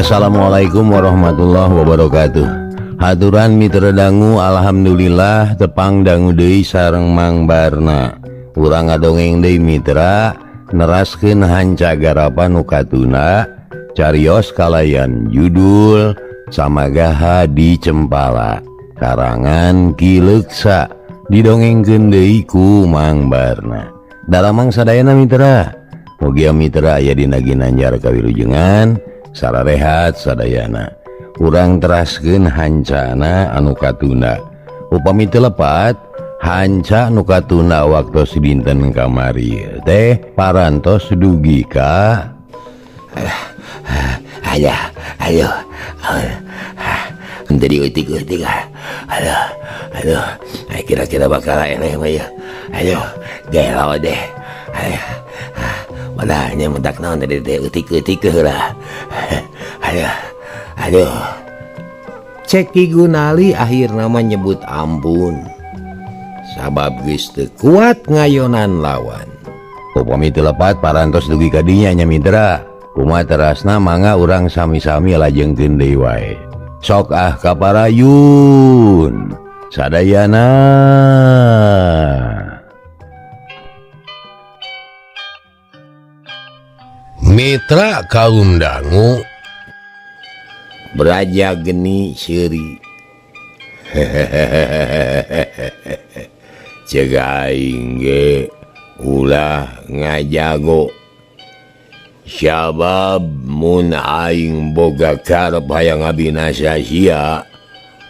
Assalamualaikum warahmatullahi wabarakatuh. Haturan mitra dangu, alhamdulillah tepang dangu deui sareng Mang Barna. Urang ngadongeng deui mitra, neraskeun hanca garapan nu katuna carios kalayan judul Samagaha di Cempala, karangan Ki Leksa, didongengkeun deui ku Mang Barna. Dalamang sadayana mitra, mugia mitra aya dina ginanjar kawilujengan sararehat sadayana. Urang teraskeun hancana anu katunda. Upami teu lepat hanca nu katunda waktos dinten kamari teh parantos dugi ka ayo jadi utik-utik. Aduh, kira-kira bakal eneh mah ya. Ayo gelo deh. Malahnya mentak naon tadi teh utik-utik heula. Aduh. Cek Ki Gunali akhirna mah nyebut ampun. Sabab geus teu kuat ngayonan lawan. Upami teu lepat parantos dugi ka dinya nya mitra. Kumaha terasna mangga urang sami-sami lajengkeun deui wae. Sok kaparayun sadayana. Mitra kaum dangu, Braja Geni Seuri. Ceuk aing ge ulah ngajago. Sabab mun aing boga karep hayang abinasa sia,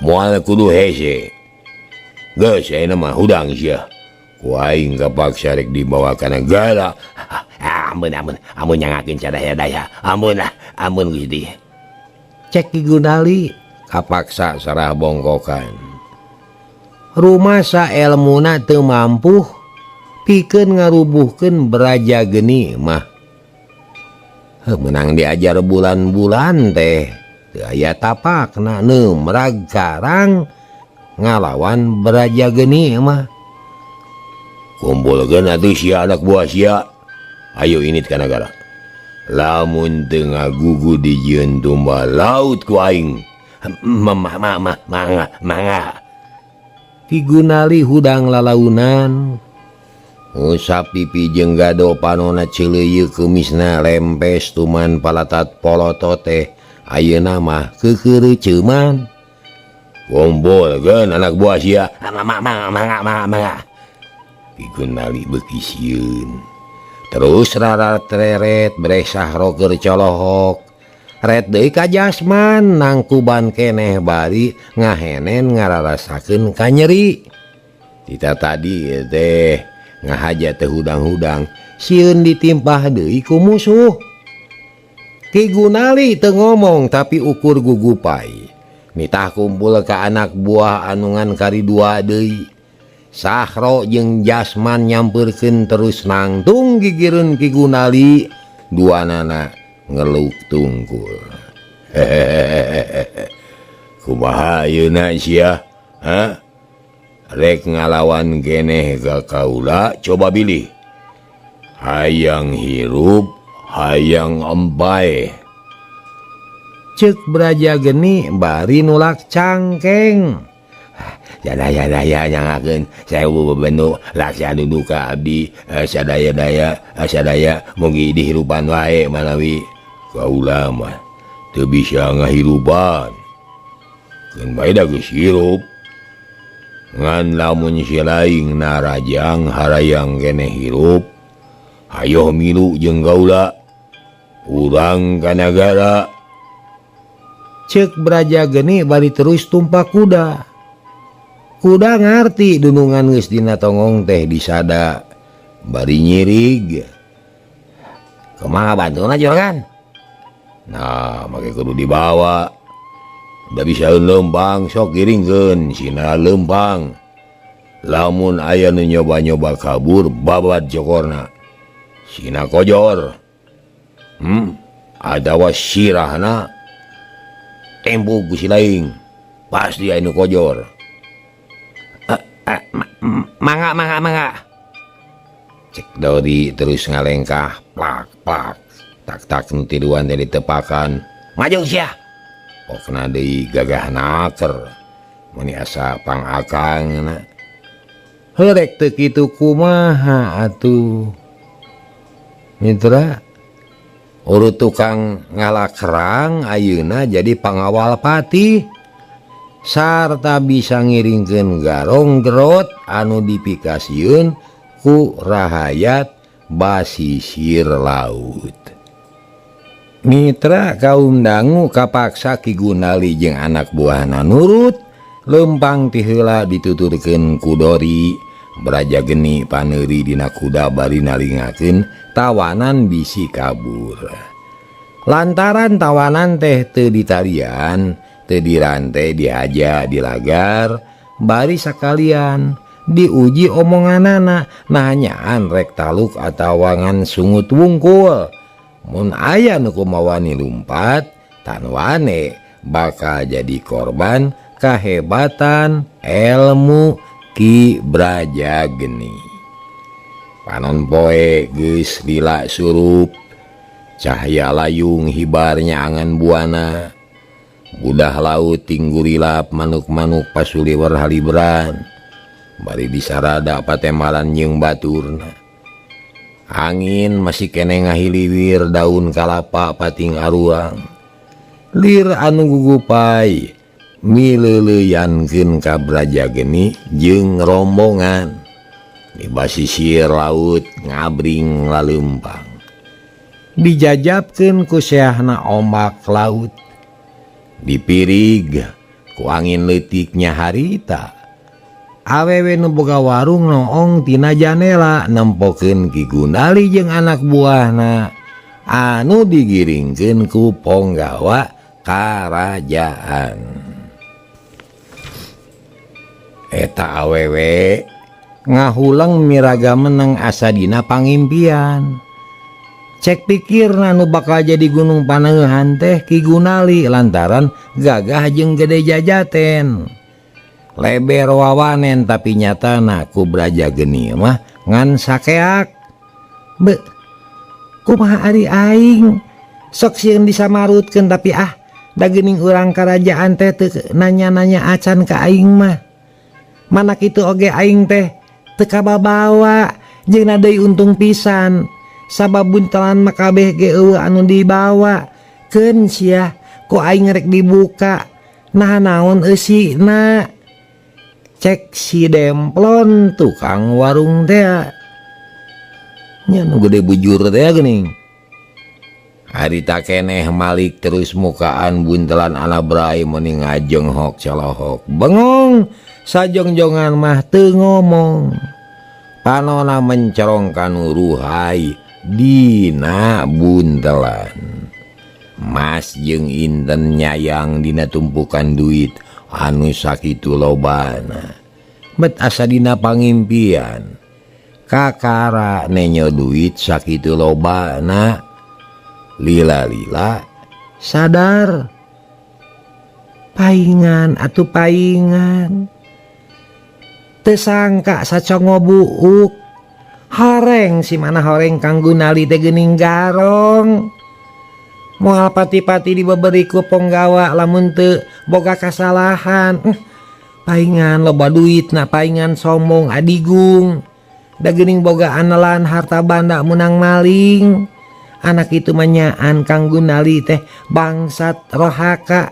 moal kudu hese. Geus ayeuna mah hudang sia. Ku aing kapaksa rek dibawa ka negara. Amun nyangakeun sadaya-daya. Amun Gusti. Cek Ki Gunali kapaksa sarah bongkokan. Rumah saelmuna teu mampu pikeun ngarubuhkeun Braja Geni mah. Menang diajar bulan-bulan teh teu aya tapakna neumrag karang ngalawan Braja Geni mah. Kumpulkeun atuh sia anak buah sia. Ayo init ka nagara. Lamun teu ngagugu dijieun tumbal laut ku aing. Mangga. Ki Gunali hudang lalaunan. Usap pipi jeung gado panona ceuleuyeuk kumisna lempes tuman palatat poloto teh ayeuna mah keukeureuceuman. Kumpulkeun anak buah sia. Mangga. Ki Gunali beuki sieun. Terus rarat reret bresah roger colohok. Ret deui ka jasman nangkuban keneh bari ngahenen ngararasakeun ka nyeri. Tita tadi teh ngahaja teh hudang-hudang sieun ditimpah deui ku musuh. Ki Gunali teu ngomong tapi ukur gugupai. Nitah kumpul ka anak buah anu ngan karidua deui. Sahro jeung Jasman nyampeurkeun terus nangtung gigireun Ki Gunali, duanana ngeluk tungkul. Kumaha ayeuna sia? Rek ngalawan keneh ka kaula, coba bilih. Hayang hirup, hayang embae. Ceuk Braja Geni bari nulak cangkeng. Sadaya-daya nyangakeun sewu bebendu laksa dudu ka abdi. Sadaya mugi dihirupan wae manawi kaula mah teu bisa ngahirupan. Keun bae da geus hirup. Ngan lamun si laing narajang harayang keneh hirup, hayo milu jeung kaula urang ka nagara. Ceuk Braja Geni bari terus tumpak kuda. Kuda ngarti dunungan geus dina tongong teh disada bari nyirig. Kumaha bantuna juragan? Nah, make kudu dibawa. Da bisa lempang sok giringkeun sina lempang. Lamun aya nu nyoba-nyoba kabur babad jokorna. Sina kojor. Adawa sirahna tempuk ku si laing. Pasti aya nu kojor. Mangga. Cek Dodi terus ngalengkah plak. Tak nu tiduan teh ditepakan. Maju sia. Pokna deui gagah naker. Meni asa pangakangna. Heurek teu kitu kumaha atuh. Mitra urut tukang ngalakrang ayeuna jadi pangawal patih sarta bisa ngiringkeun garong gerot anu dipikasieun ku rahayat basisir laut. Mitra kaum dangu kapaksa Ki Gunali jeung anak buahna nurut lempang ti heula dituturkeun ku Dori. Braja geni paneuri dina kuda bari nalingakeun tawanan bisi kabur. Lantaran tawanan teh teu ditarian, teu dirante dihaja dilagar, bari sakalian diuji omonganana nanyaan rek taluk atawa ngan sungut wungkul. Mun aya nu kumawani lumpat tan wane bakal jadi korban kahebatan ilmu Ki Braja geni. Panon poe geus lila surup, cahaya layung hibarnya angan buana, budah laut tinggulilap manuk-manuk pasuliwer halibran, bari disarada patemalan jeung baturna. Angin masih kene ngahiliwir daun kalapa pating aruang, lir anu gugupai mileuleyankeun ka Braja geni jeung rombongan di basisir laut ngabring laleumpang. Dijajabkeun ku seahna ombak laut, dipirig ku angin leutiknya harita. Awewe nu boga warung noong tina janela nempokeun Ki Gunali jeung anak buahna anu digiringkeun ku ponggawa karajaan. Eta awewe ngahulang miraga menang asa dina pangimpian. Cek pikirna nu bakal jadi gunung paneuhan teh Ki Gunali lantaran gagah jeung gede jajaten. Leber wawanen tapi nyatana ku Braja geni mah ngan sakeak. Be, kumaha ari aing sok sieun disamarutkeun tapi da geuning urang karajaan teh teu nanya-nanya acan ka aing mah. Mana kitu oge aing teh teu kababawa jeung deui untung pisan sabab buntelan mah kabeh ge eueuh anu dibawa. Keun sia ku aing rek dibuka nah naon eusina. Cek si Demplon tukang warung teh nya nu gede bujur teh geuning. Harita keneh Malik terus mukaan buntelan alabrai meni ngajenghok celohok bengong sajongjongan mah teu ngomong. Panona mencerongkan uruhai dina buntelan. Mas jeung Inten nyayang dina tumpukan duit anu sakitu lobana. Bet asa dina pangimpian kakara nenyo duit sakitu lobana. Lila-lila sadar paingan atuh paingan. Teu sangka sacongo buuk horeng si mana horeng Kang Gunali teh geuning garong. Moal pati-pati dibaberi ku ponggawa lamun teu boga kasalahan. Paingan loba duitna paingan sombong adigung. Da geuning boga anelan harta banda menang maling. Anak itu manyaan Kang Gunali teh bangsat rohaka,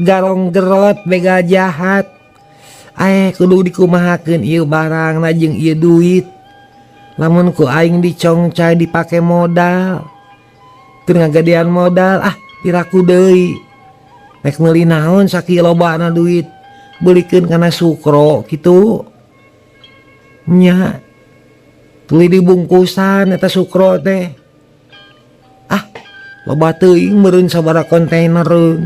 garong gerot bega jahat. Kudu dikumahakeun ieu barang jeung ieu duit. Lamun ku aing dicongcai dipake modal, keur ngagadean modal piraku deui. Rek meuli naon sakieu lobana duit, beulikeun kana sukro kitu. Nya tuluy dibungkusan eta sukro teh. Loba teuing meureun sabaraha kontainereun.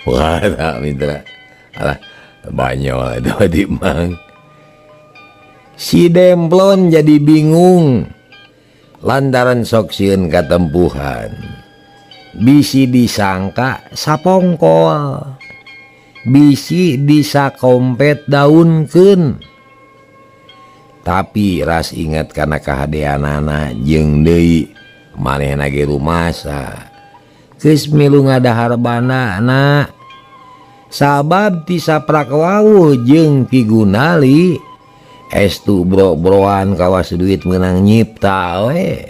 Wah, mitra. Alah, banyol itu di mang. Si Demplon jadi bingung lantaran sok sieun katempuhan. Bisi disangka sapongkol, bisi disakompet daunkeun. Tapi ras ingat karena kehadeanana jeung deui manehna ge rumasa geus milu ngadahar bana sabab ti saprak wawuh jeung Ki Gunali estu bro-broan kawas duit menang nyipta we.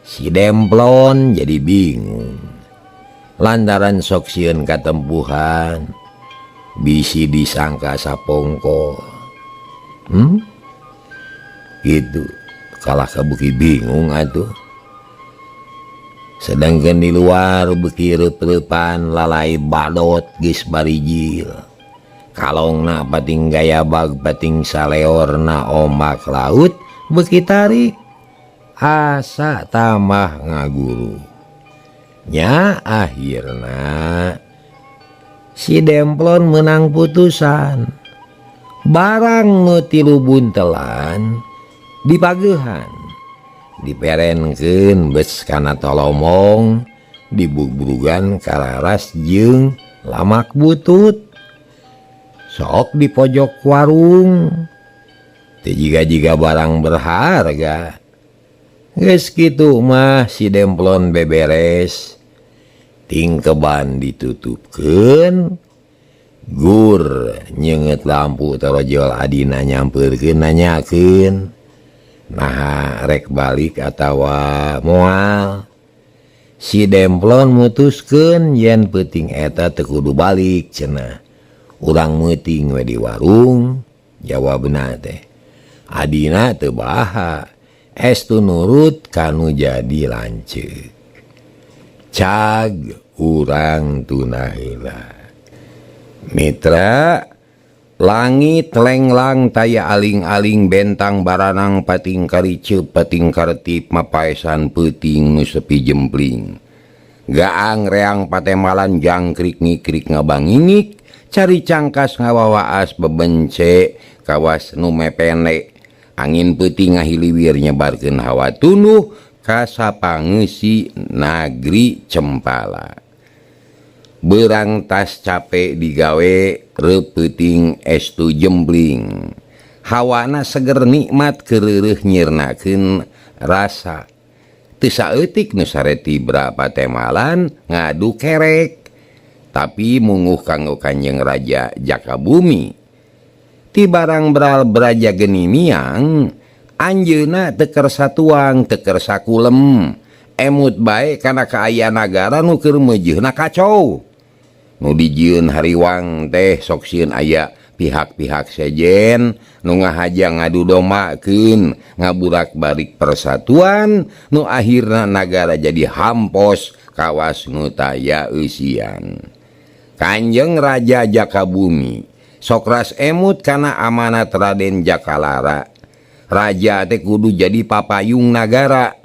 Si Demplon jadi bingung lantaran sok sieun katempuhan bisi disangka sapongko gitu kalah kabuki bingung atuh. Sedangkan di luar beki reup-reupan lalai badot geus barijil kalongna pating gayabag pating saleorna ombak laut beki tarik asa tamah ngaguru nya. Akhirna si Demplon menang putusan barang nu tilu buntelan dipageuhan diperenkeun beus kana tolomong dibugrugan kalaras jeung lamak butut sok di pojok warung teu jiga-jiga barang berharga. Geus kitu mah si Demplon beberes tingkeban ditutupkeun gur nyeungeut lampu torojol adina nyampeurkeun nanyakeun nah rek balik atawa moal. Si Demplon mutuskeun yen peuting eta teu kudu balik cenah urang meuting we di warung. Jawabna teh adina teu baha estu nurut kanu jadi lanceuk cag urang tuna heula. Mitra langit lenglang taya aling-aling bentang baranang pating kariceup pating kartip mapaesan peuting nu sepi jempling gaang reang patemalan jangkrik ngikrik ngabangingik cari cangkas ngawawaas bebence kawas nu mepene angin peuting ngahiliwir nyebarkeun hawa tunuh ka sapangeussi nagri Cempala. Beurang tas capek digawe reup peuting estu jembling hawana seger nikmat keureuh nyirnakeun rasa teu saeutik nu sare tibra patemalan ngadu kerek tapi munguh kanggo Kanjeng Raja Jakabumi ti barang beral beraja geni miang anjeunna teu kersa tuang teu kersa kulem emut bae kana kaaya nagara nu keur meujeuhna kacau. Nu dijieun hariwang teh sok sieun aya pihak-pihak sejen nu ngahaja ngadu dombakeun ngaburak-balik persatuan nu akhirna nagara jadi hampos kawas nu taya eusian. Kanjeng Raja Jakabumi sok ras emut kana amanat Raden Jakalara. Raja teh kudu jadi papayung nagara,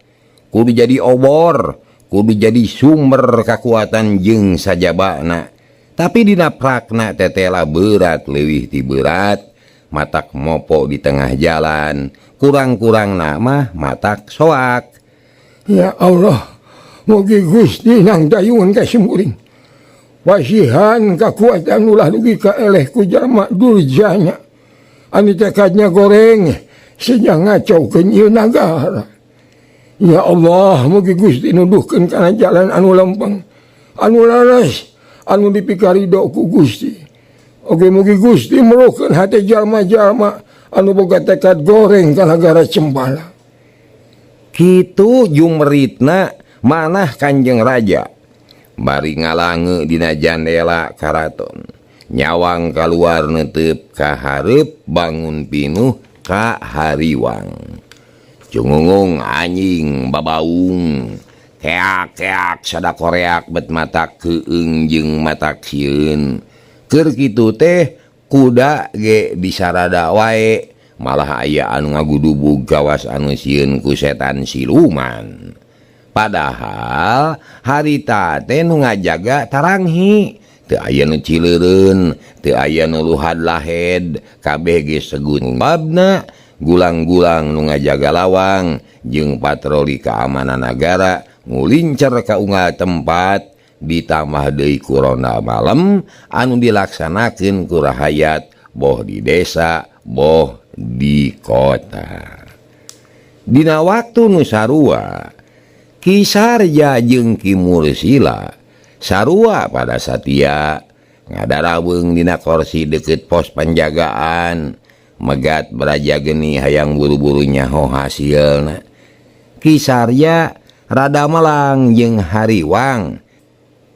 kudu jadi obor, kudu jadi sumber kekuatan jeung sajabana. Tapi dina prakna tetela berat leuwih ti berat matak mopo di tengah jalan kurang-kurang nama matak soak. Ya Allah, mugi Gusti nang dayungan ka simuring wasihan kakuatan ulah dugi ka eleh ku jalma durjana anu tekadnya goreng sehingga ngacaukeun ieu nagara. Ya Allah, mugi Gusti nuduhkeun kana jalan anu lempeng anu laras anu dipikarido ku Gusti. Oge mugi Gusti meruhkeun hate jalma-jalma anu boga tekad goreng ka nagara Cempala. Kitu jumeritna manah Kanjeng Raja bari ngalange dina jandela karaton nyawang kaluar neuteup ka hareup bangun pinuh ka hariwang. Cungungung anjing babaung keak-keak sada koreak bet matak keueung jeung matak sieun. Keur kitu teh kuda ge disarada wae malah aya anu ngagudubug gawas anu sieun ku setan siluman. Padahal harita teh nu ngajaga taranghi teu aya nu cileureun teu aya nu luhad lahed kabeh ge segun babna gulang-gulang nu ngajaga lawang jeung patroli keamanan nagara ngulincer ka unggal tempat ditambah deui ku ronda malam anu dilaksanakeun ku rahayat boh di desa boh di kota. Dina waktu nu sarua Kisarja jeung Ki Mursila sarua pada satia ngadaraweng dina kursi deket pos penjagaan megat Braja Geni hayang buru-buru nyaho hasilna. Kisarja rada melang jeung hariwang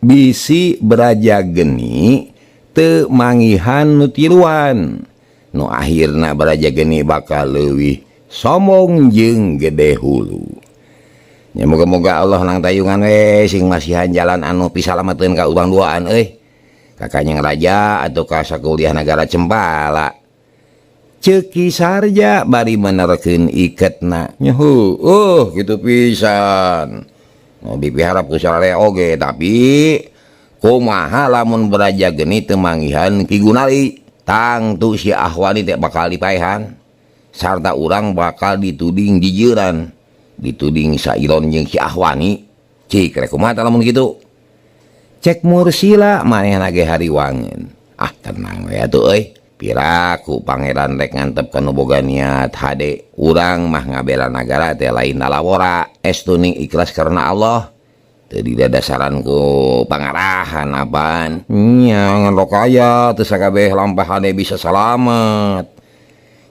bisi Braja Geni teu mangihan nu tiluan nu akhirna Braja Geni bakal leuwih sombong jeung gede hulu. Ya moga-moga Allah nang tayungan we sing masihan jalan anu pisalameteun ka urang duaan euy. Ka Kanjeng Raja atau ka sakuliah negara Cempala. Ceuk Kisarja bari menerkeun iketna. Nyahu, kitu pisan. Nu dipiharap ku sararea oge tapi kumaha lamun Braja Geni teu manggihan Ki Gunali, tangtu si Ahwani teh bakal dipaehan. Sarta urang bakal dituding jijeuran, dituding sairon jeung si Ahwani. Cik rek kumaha lamun kitu? Cek Mursila manehna ge hariwangeun. Ah tenang we atuh euy. Piraku pangeran rek ngantep kana boga niat hade. Urang mah ngabela nagara teh lain nalawora, estuning ikhlas karena Allah. Teu didadasaran ku pangarahan apaan. Nya ngan lokaya teu sakabeh lampah hade bisa salamet.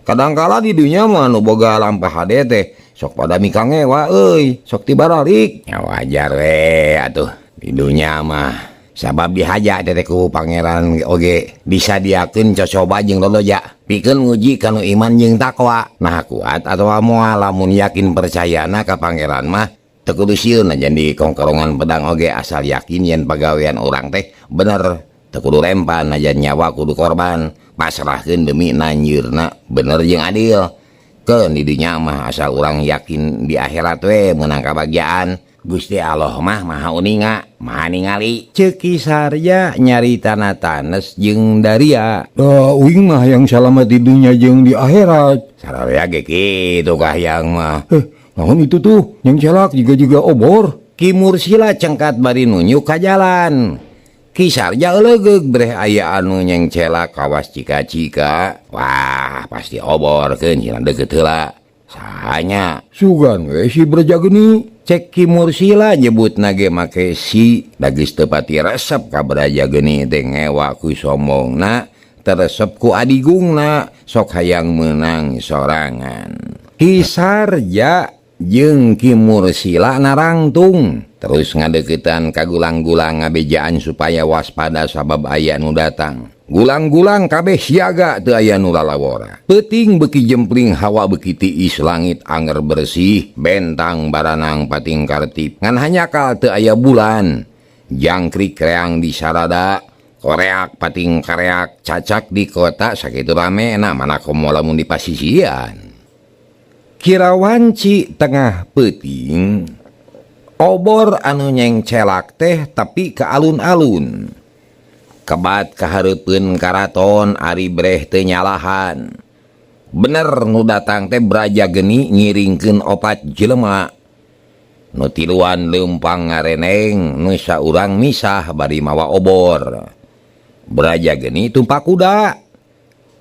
Kadangkala di dunya mah nu boga lampah hade teh sok pada mikangewa euy, sok tibaralik. Ya wajar we atuh. Di dunya mah sabab dihaja teh ku pangeran oge bisa diakeun cocoba jeung loloja pikeun nguji kanu iman jeung takwa. Nah kuat atawa moal lamun yakin percayana ka pangeran mah teu kudu sieun najan di kongkorongan pedang oge asal yakin yen pagawean urang teh bener, teu kudu rempan najan nyawa kudu korban, pasrahkeun demi nanjeurna bener jeung adil. Keun di dunya mah asal urang yakin di akhirat we meunang kabagjaan. Gusti Allah mah maha uninga, maha ningali. Ceuk Kisarja nyaritana tanes jeung Daria. Uing mah yang selamat di dunia jeung di akhirat. Sararea ge kitu kahyang mah. Naon itu tuh yang celak juga obor. Ki Mursila cengkat bari nunjuk ka jalan. Kisarja euleugeuh breh aya anu nyeng celak kawas cika-cika. Wah pasti obor keun cenah deukeut heula. Sahanya sugan we si Braja Geni. Cek Ki Mursila nyebut nage make si dagis tepati resep ka Braja Geni teh ngewa ku sombongna teresep ku adigungna sok hayang menang sorangan. Kisarja jeung Ki Mursila narangtung terus ngadeuketan ka gulang-gulang ngabejaan supaya waspada sabab aya nu datang. Gulang-gulang kabeh siaga teu aya nu lalawora. Peuting beuki jempling hawa beuki tiis langit anger bersih bentang baranang pating kartip ngan hanyakal teu aya bulan. Jangkrik reang di sarada koreak pating kareak cacak di kota sakitu ramena mana komo lamun di pasisian. Kirawanci tengah peuting obor anu nyeng celak teh tapi ke alun-alun. Kebat kahareupeun karaton ari breh teu nyalahan. Bener nu datang teh Braja Geni ngiringkeun 4 jelema. Nu tiluan leumpang ngareneng, nu saurang misah bari mawa obor. Braja Geni tumpak kuda.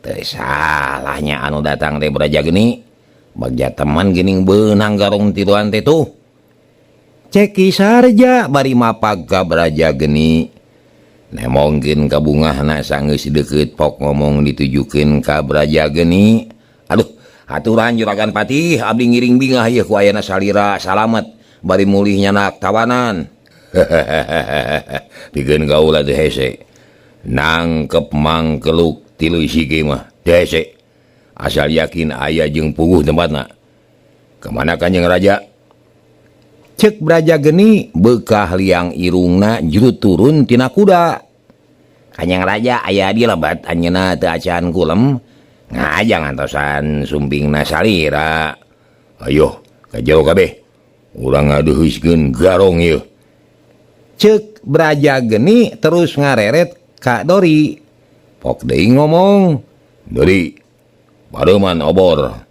Teu salahnya anu datang teh Braja Geni. Bagja teman geuning beunang garong tiluan teh tuh. Cek Kisarja bari mapag ka Braja Geni. Nemongkeun ka bungahna sageus deukeut pok ngomong ditujukeun ka Braja Geni. Aduh, aturan Juragan Patih abdi ngiring bingah ieu ku ayana salira salamet bari mulih nyanak tawanan. Pikeun gaula teu hese. Nangkep mangkeluk tilu sigi mah teu hese. Asal yakin aya jeung puguh tempatna. Kemana Kanjeng Raja? Cek Braja Geni bekah liang irungna jurut turun tina kuda. Kanjeng Raja aya di lebat anjeunna teu acan kulem ngajang antosan sumpingna salira. Ayo ka jero kabeh urang ngadeheuskeun garong ieu. Ceuk Braja Geni terus ngareret ka Dori. Pok deui ngomong, "Dori, bareuman obor.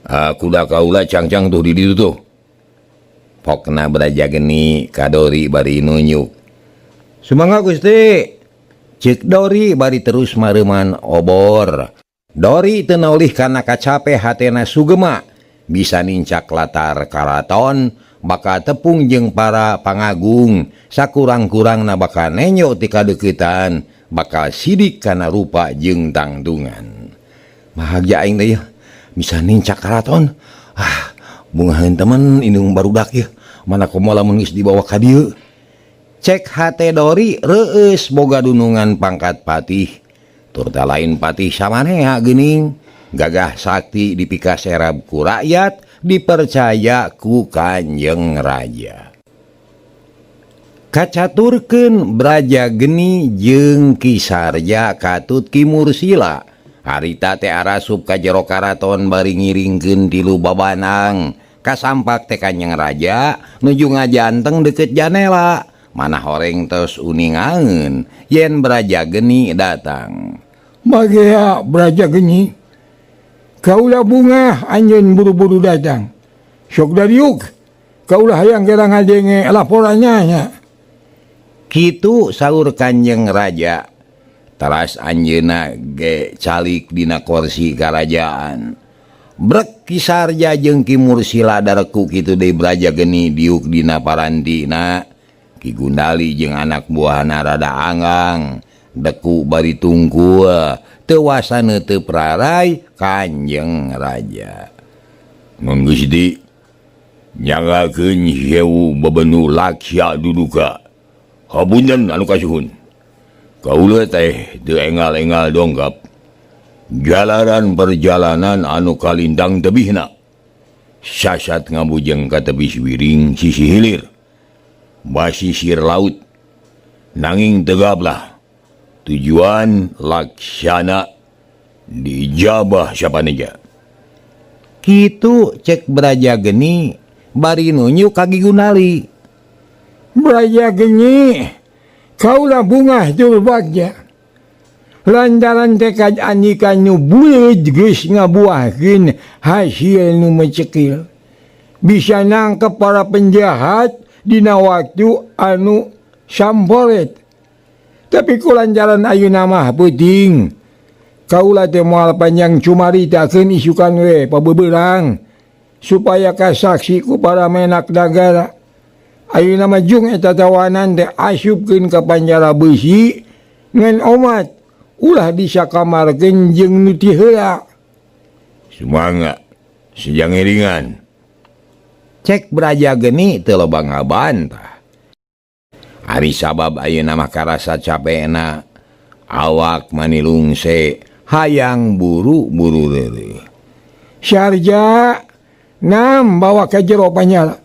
Kuda kaula cangcang tuh di ditu tuh." Pokna Braja Geni ka Dori bari nunjuk. "Sumangga Gusti." Ceuk Dori bari terus mareuman obor. Dori teu naulih kana kacape hatena sugema bisa nincak latar karaton bakal tepung jeung para pangagung sakurang-kurang na bakal nenyo ti kadeukeutan bakal sidik kana rupa jeung tangtungan. Bahagia aing teh ya bisa nincak karaton. Bungahan temen indung barudak ya mana komo lamun geus dibawa ka dieu. Cek hate Dori reueus boga dunungan pangkat patih tur teh lain patih samanea geuning gagah sakti dipikas serab ku rakyat dipercaya ku Kanjeng Raja. Kacaturkeun Braja Geni jeung Ki Sarja katut Ki Mursila harita teh arasup ka jero karaton bari ngiringkeun tilu babanang kasampak teh Kanjeng Raja nuju ngajanteng deket janela. Mana horeng tos uningangeun yen Braja Geni datang. Bagea Braja Geni, kaulah bunga anjeun buru-buru datang. Sok dariuk, kaulah hayang kira ngadenge laporannya nya. Kitu saur Kanjeng Raja. Teras anjeunna ge calik dina kursi karajaan. Brek Ki Sarja jeung Ki Mursila dareku kitu deui Braja Geni diuk dina parantina. Ki Gundali jeung anak buahna rada anggang deku bari tungkul teu wasana teu prarai Kanjeng Raja. Mun Gusti nyagakeun Sewu Babenu Laksya Duduka. Hapunten anu kasuhun. Kaula teh teu engal-engal donggap. Jalaran perjalanan anu kalindang tebihna. Sasat ngabujeng ka tebih wiring sisi hilir. Basisir laut nanging tegaplah tujuan laksana dijabah sapaneja. Kitu cek Braja Geni bari nunjuk ka Ki Gundali. Braja Geni, kaulah bunga Durbagja. Lantaran tekad andika nu buleud geus ngabuahkeun hasil nu mecekil. Bisa nangkep para penjahat dina waktu anu samporet. Tapi kulancaran ayeuna mah peuting kaula teh moal panjang cumaritakeun isukan we pabeberang supaya kasaksi ku para menak nagara. Ayeuna mah jung eta tawanan teh asupkeun ka panjara beusi ngan omat ulah disakamarkeun jeung nu ti heula. Sumangga sejang iringan. Cek Braja Geni teu loba ngabantah. Ari sabab ayeuna mah karasa capena awak manilungse hayang buru-buru deui. Sarja nam bawa ka jero panjara.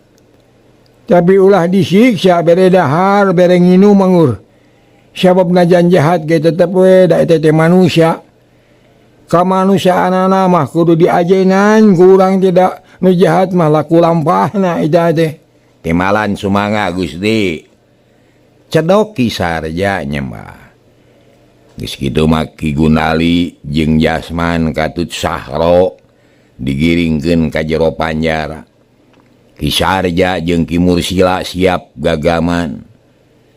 Tapi ulah disiksa bere dahar bere nginum mangur. Sabab najan jahat ge tetep we da eta teh manusia. Kamanusiaanana mah kudu diajenan ku urang tidak nu jahat mah laku lampahna eta teh. Timalan sumangga Gusti. Cedok Ki Sarja nyembah. Geus kitu mah Ki Gundali jeung Jasman katut Sahro digiringkeun ka jero panjara. Ki Sarja jeung Ki Mursila siap gagaman.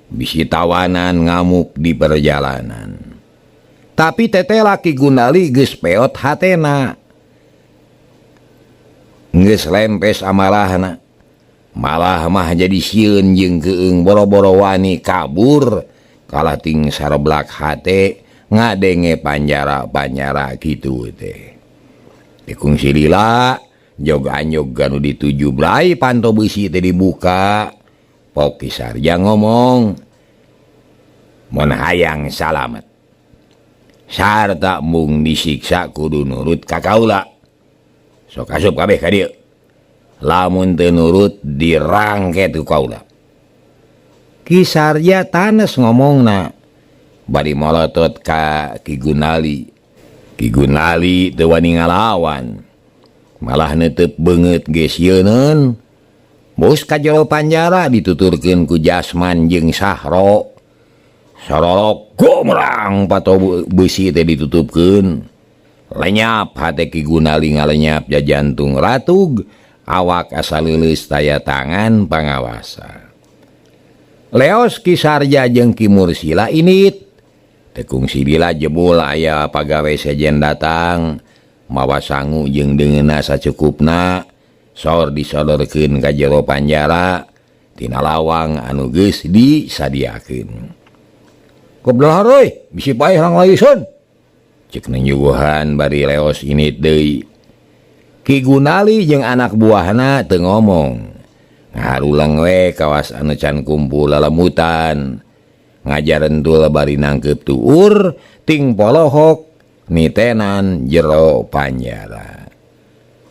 Bisi tawanan ngamuk di perjalanan. Tapi tetela Ki Gundali geus peot hatena. Geus lempes amalahna. Malah mah jadi sieun jeung keung boro-boro wani kabur kalating sareblak hate ngadenge panjara-panjara kitu teh. Tikung silila jog-anjog anu dituju brai panto beusi teh dibuka. Pok Ki Sarja ngomong, "Mun hayang salamet sarta mung disiksa kudu nurut ka kaula. Sok asup kabeh ka dieu. Lamun teu nurut dirangket ku kaula." Ki Sarja tanes ngomongna bari molotot ka Ki Gundali. Ki Gundali teu wani ngalawan. Malah neuteuk beungeut ge sieun. Bos ka jero panjara dituturkeun ku Jasman jeung Sahro. Sororok gomrang pato beusi teh ditutupkeun. Lenyap hate Ki Gundali ngalenyap jajantung ratug. Awak asa leuleus taya tangan pangawasa. Leos Ki Sarja jeung Ki Mursila init. Tekung silila jebul aya pagawe sejen datang. Mawa sangu jeung deungeunna sacukupna. sor disodorkeun ka jero panjara tina lawang anu geus disadiakeun. Kublahar euy, bisi paeh rang layeuseun. Cek nyuguhan bari leos init deui. Ki Gunali jeung anak buahna teu ngomong. Ngarulang we kawas anu can kumpul lalamutan. Ngajarentul bari nangkep tuur ting polohok nitenan jero panjara.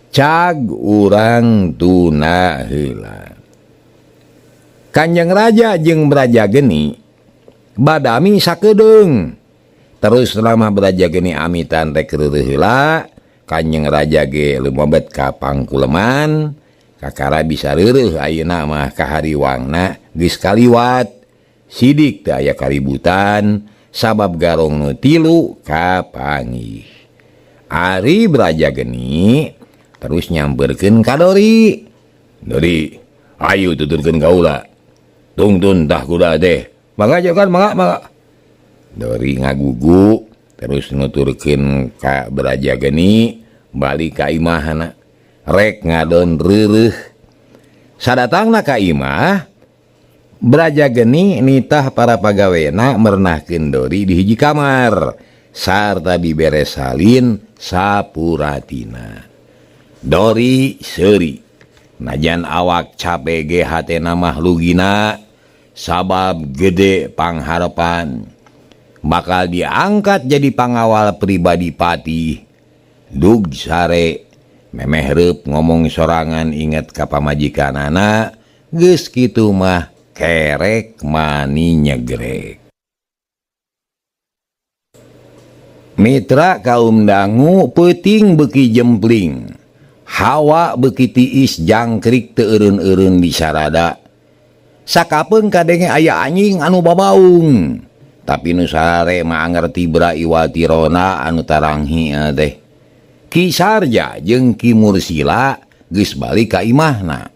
Cag urang tuna heula. Kanjeng Raja jeung Braja Geni badami sakedeung. Terus selama Braja Geni amitan rek reureuh heula, Kanjeng Raja ge lumebet ka pangkuleman, kakara bisa reureuh ayeuna mah kahariwangna geus kaliwat. Sidik teu aya kaributan sabab garong nu tilu kapanggih. Ari Braja Geni terus nyamperkeun ka Dori. Dori, ayo tuturkeun kaula. Tungtun tah kuda teh. Mangga jokan mangga. Dori ngagugu terus nuturkeun ka Braja Geni balik ka imahna. Rek ngadon reureuh. Sadatangna ka imah, Braja Geni nitah para pagawena merenahkeun Dori di hiji kamar sarta diberes salin sapuratina. Dori seuri. Najan awak capek ge hatena mah lugina sabab gede pangharepan bakal diangkat jadi pangawal pribadi pati. Dug sare memeh reup ngomong sorangan inget ka pamajikanana geus kitu mah kerek mani nyegrek. Mitra kaum dangu peuting beuki jempling. Hawa beuki tiis jangkrik teu eureun-eureun di sarada. Sakapeung kadenge aya anjing anu babaung. Tapi nu sarare mah ngarti bra iwatirona anu taranghi teh. Ki Sarja jeung Ki Mursila geus balik ka imahna.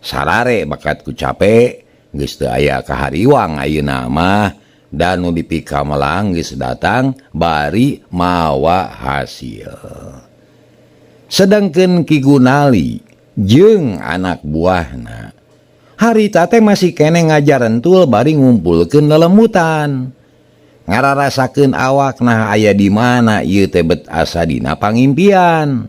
Sarare bakat ku capek geus teu aya kahariwang ayeuna mah dan nu dipika melang geus datang bari mawa hasil. Sedangkeun Ki Gunali jeung anak buahna harita teh masih kene ngajarentul bari ngumpulkeun lelemutan. Ngararasakeun awak nah aya di mana ieu teh bet asa dina pangimpian.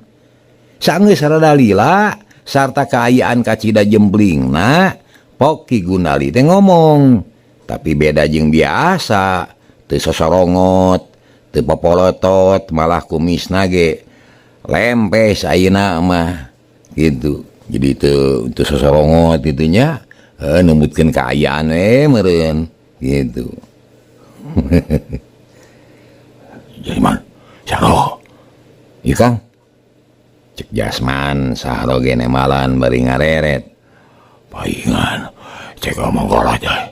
Saenggeus rada lila sarta kaayaan kacida jemblingna, pok Ki Gunali teh ngomong. Tapi beda jeung biasa, teu sosorongot, teu popolotot, malah kumisna ge lempes ayeuna mah gitu. Jadi teu sosorongot kitu nya, nembutkeun kaayaan we meureun gitu. Jadi man, sahro. Ieu Kang. Cek Jasman sahro ge nemalan bari ngareret. Paingan, cek omong raja.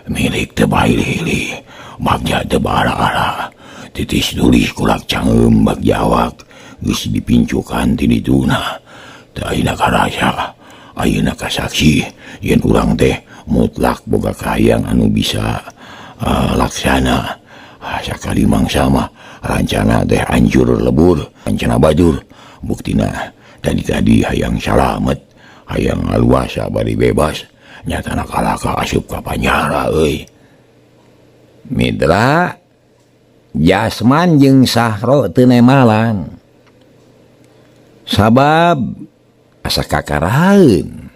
Milik teu baili-hili, bagja teu bara-ara. Titis tulis kulak cangeum bagja awak geus dipincukan ti dituna. Teu ayeuna karasa, ayeuna kasaksi yen urang teh mutlak boga kahayang anu bisa laksana. Sakali mangsa mah rancana teh hancur lebur, rancana bajur. Buktina tadi hayang salamet, hayang ngaluasa bari bebas. Nyatana kalaka asup ka panjara euy. Mitra Jasman jeung Sahro teu nemalan. Sabab asa kakaraeun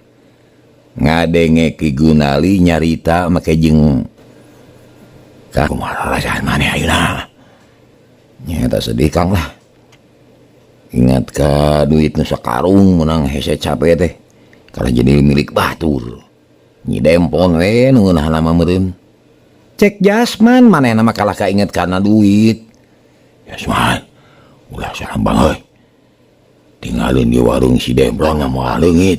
ngadenge Ki Gunali nyarita make jeung ka kumaha rasaan maneh ayeuna. Nyata sedih Kang lah. Ingat ka duit nu sakarung menang hese capek teh karena jadi milik batur. Nyi dempon we nu ngeunahna mah meureun. Cek Jasman manehna mah kalah kainget karena duit. Jasman, ulah sarambang euy. Tinggalin di warung si Demplon moal leungit.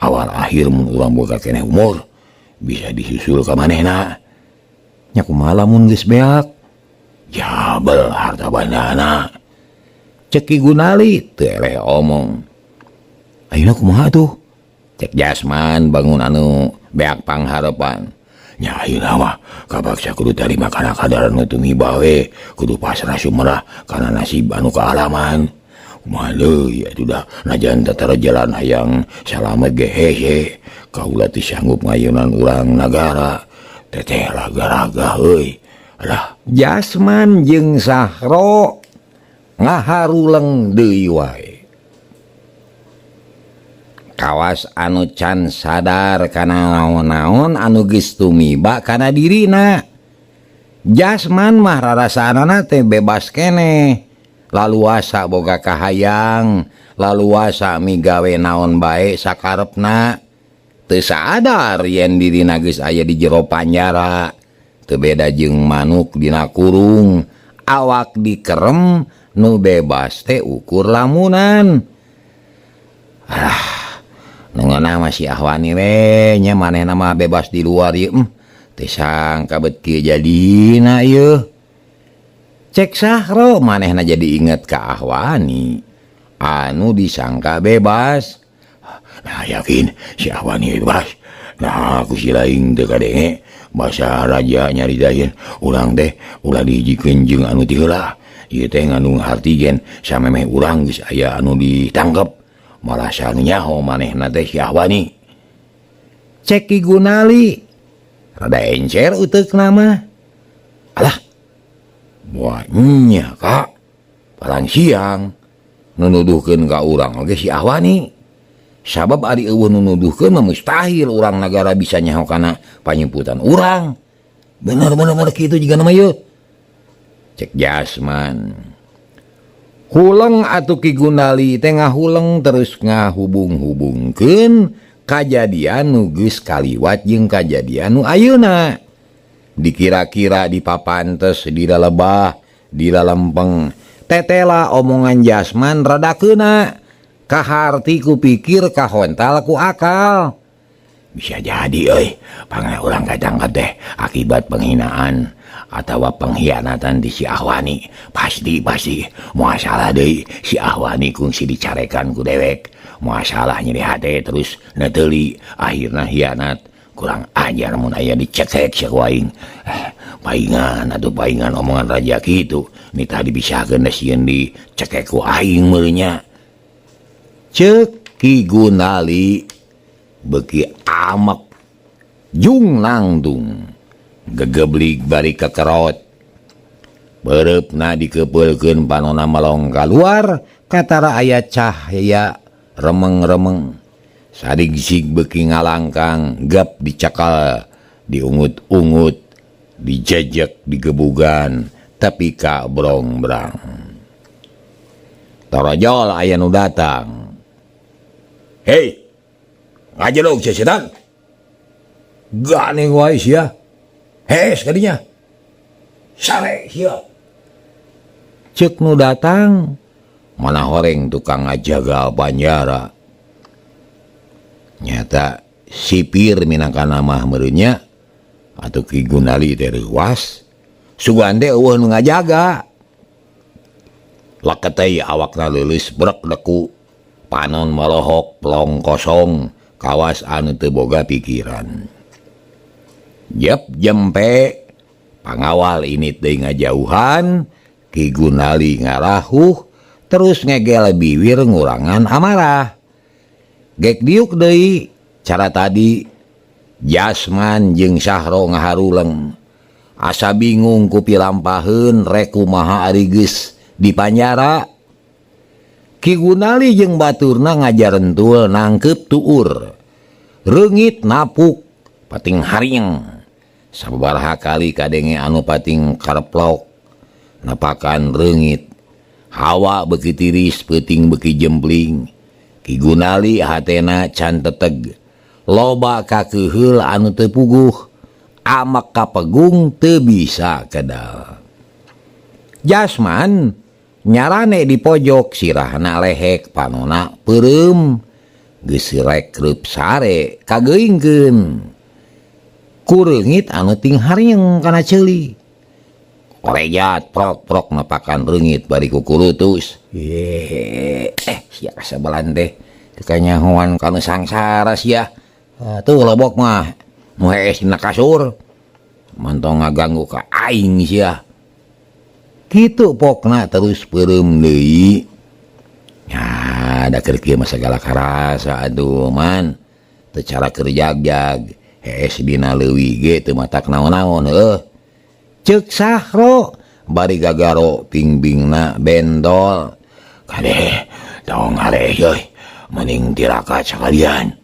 Awal akhir mun urang boga keneh umur bisa disusul ka manehna. Nya kumaha lamun geus beak? Jabel harta bandana. Cek Ki Gunali teu eleh omong. Ayeuna kumaha tuh? Cek Jasman bangun anu beak pangharepan. Nya ayeuna mah kabaksa kudu tarima kana kadaran nu tumiba we, kudu pasrah sumerah kana nasib anu kaalaman. Malu ya sudah najan tatara jalan hayang salamet ge hese kaula teu sanggup ngayunan urang nagara teteh raga-raga heuy. Alah Jasman jeung Sahro ngaharuleng deui wae. Kawas anu can sadar kana naon-naon anu geus tumiba kana dirina. Jasman mah rarasanana teh bebas keneh. Laluasa boga kahayang, laluasa migawe naon bae sakarepna. Teu sadar yen dirina geus aya di jero panjara. Teu beda jeung manuk dina kurung, awak dikerem nu bebas teh ukur lamunan. Nungana masih ahwani we nya manehna mah bebas di luar ieu. Teu sangka bet kieu jadina ieu. Cek Sahro manehna jadi inget ka Ahwani anu disangka bebas. Nah yakin si Ahwani bebas. Nah aku si laing teu kadenge basa raja nyaritakeun urang teh ulah dijikeun jeung anu ti heula. Ieu teh ngandung artigen samemeh urang geus aya anu ditangkep. Malah sanu nyaho manehna teh si Ahwani. Cek Ki Gunali rada encer uteukna mah. Alah wanya kak palang siang nunuduhkeun ka urang oge si Ahwani. Sabab ari eueuh nunuduhkeun mah mustahil urang nagara bisa nyaho kana panyemputan urang. Bener kitu jiga nama yeuh. Cek Jasman. Huleng atuh Ki Gunali teh ngahuleng terus ngahubung-hubungkeun kajadian nu geus kaliwat jeung kajadian nu ayeuna. Dikira-kira dipapantes di lalebah di lalempeng tetela omongan Jasman rada keuna kaharti ku pikir kahontal ku akal. Bisa jadi euy pangae urang kadang teh akibat penghinaan atawa pengkhianatan di si Ahwani. Pasti moal salah deui si Ahwani kungsi dicarekan ku dewek, moal salah nyeri hate terus neteuli akhirna hianat. Kurang ajar mun aya dicekek sia ku aing. Paingan omongan raja kitu. Ni tadi bisakeun da sieun dicekek ku aing meureun nya. Ceuk Ki Gunali beuki amek jung nangtung gegeblig bari kekerot. Beureup dikepeulkeun panonna melong kaluar katara aya cahaya remeng-remeng. Sadig-sig beuki ngalangkang gap dicakal diungut-ungut dijejek digebugan tapi ka brong-brang. Torojol aya nu datang. Hei ngajelog sia setan. Gane wae sia. Hes kadinya. Sare sia. Ceuk nu datang mana horeng tukang ngajaga banjara. Nyata sipir minangkana mah meureunnya atuh Ki Gunali teh reuwas sugan teh eueuh nu ngajaga. Laketei awakna leuleus brek deku panon melohok plong kosong kawas anu teu boga pikiran. Jep jempe pangawal ini teh ngajauhan Ki Gunali ngarahuh terus ngegel biwir ngurangan amarah. Gek diuk deui cara tadi Jasman jeung Sahro ngaharuleng asa bingung ku pilampaheun rek kumaha ari geus di panjara. Ki Gunali jeung baturna ngajarentul nangkep tuur reungit napuk pating haring sababaraha kali kadenge anu pating kareplok napakan reungit hawa beuki tiris peuting beuki jempling. Ki Gunali hatena can teteg loba kakeuheul anu teu puguh amak kapegung teu bisa kedal. Jasman nyarane di pojok sirahna lehek panona peureum geus rek reup sare kageuingkeun ku reungit anu ting haring kana ceuli. Korejat prok-prok nepakan reungit bari ku kurutus. Sia kasabelan teh teu kanyahoan kana sangsara sia. Tuh lobok mah nu hees dina kasur mantong ngaganggu ka aing sia. Kitu pokna terus peureum deui. Ya ada kerja masa segala karasa aduh man secara kerja-jag dina leuwih ge teu matak naon-naon ceuk Sahro bari gagaro pingbingna bendol kadeh tong ngaleh euy mending tirakat sakalian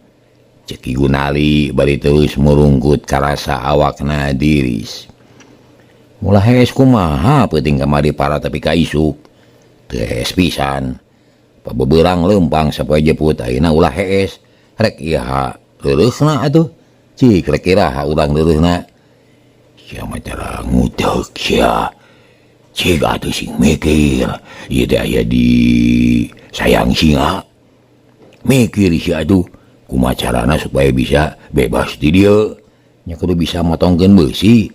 cek Ki Gunali bari terus murungkut karasa awakna diris mulah hees kumaha peuting kamari para tapi ka isuk teu hees pisan pabeberang lempang sapoe jeput ayeuna ulah hees rek ieu leureusna atuh cik rek iraha urang leureusna sia mah cara ngutek sia cik atuh sing mikir ieu teh aya di sayang singa mikir sia atuh kumaha carana supaya bisa bebas di dieu nya kudu bisa motongkeun beusi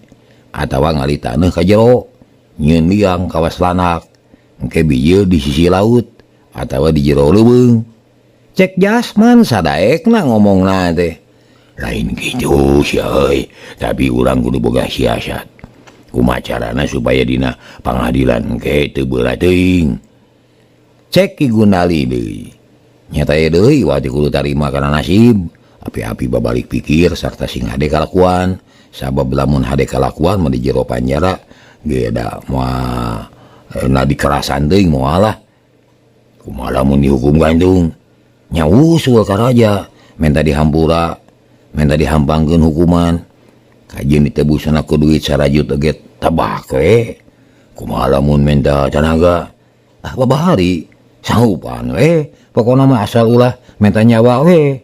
atawa ngalitaneuh ka jero nyieun liang kawas lanak engke bijil di sisi laut atawa di jero leuweung cek Jasman sadaekna ngomongna teh lain gitu sia euy tapi urang kudu boga siasat kumaha carana supaya dina pangadilan ke teu beura teuing cek Ki Gunali deui nyata ye deui wati kudu tarima kana nasib api-api babalik pikir sarta sing hade kalakuan sabab lamun hade kalakuan mah di jero panjara ge da moal na dikerasan teuing moalah kumaha lamun dihukum gantung nya usul ka raja menta dihampura menta dihampangkeun hukuman kajeun ditebusna ku duit sarajut oge tabah we kumaha lamun menta tenaga babahari sanggupan we pokona mah asal ulah menta nyawa we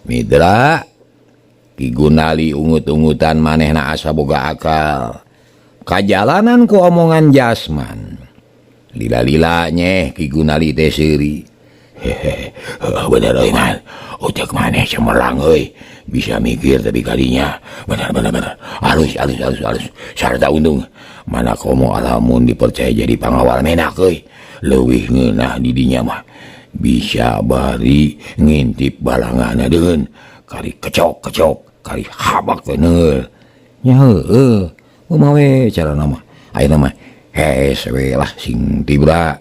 Midra Ki Gunali ungut-ungutan manehna asa boga akal kajalanan ku omongan Jasman lila-lila nyeh Ki Gunali teh seuri bener euy man utek maneh cemerlang euy bisa mikir tapi kadinya bener halus sarta untung mana komo alamun dipercaya jadi pangawal menak euy leuwih ngeunah di dinya mah bisa bari ngintip balangana deun kari kecok kari habak bener nya heueuh kumaha we carana mah ayeuna mah hees we lah sing tibra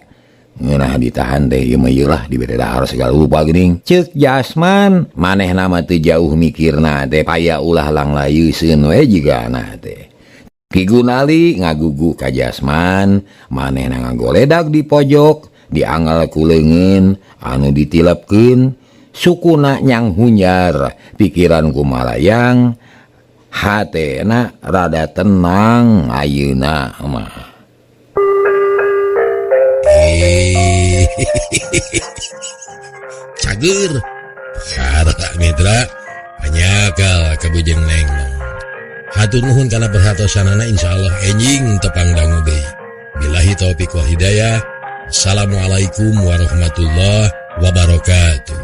ngeunah ditahan teh ieu mah ieu lah dibere dahar segala rupa geuning ceuk Jasman manehna mah teu jauh mikirna teh paya ulah lang layeuseun we jigana teh Ki Gunali ngagugu ka Jasman manehna ngagoledak di pojok dianggal ku leungeun anu ditilepkeun sukuna nyang hunyar pikiran kumalayang hatena rada tenang ayeuna mah cager harta mitra panyakal kabujeng neng hatur nuhun kana perhatosanana insyaallah enjing tepang dangu deui billahi taufik wal hidayah assalamualaikum warahmatullahi wabarakatuh.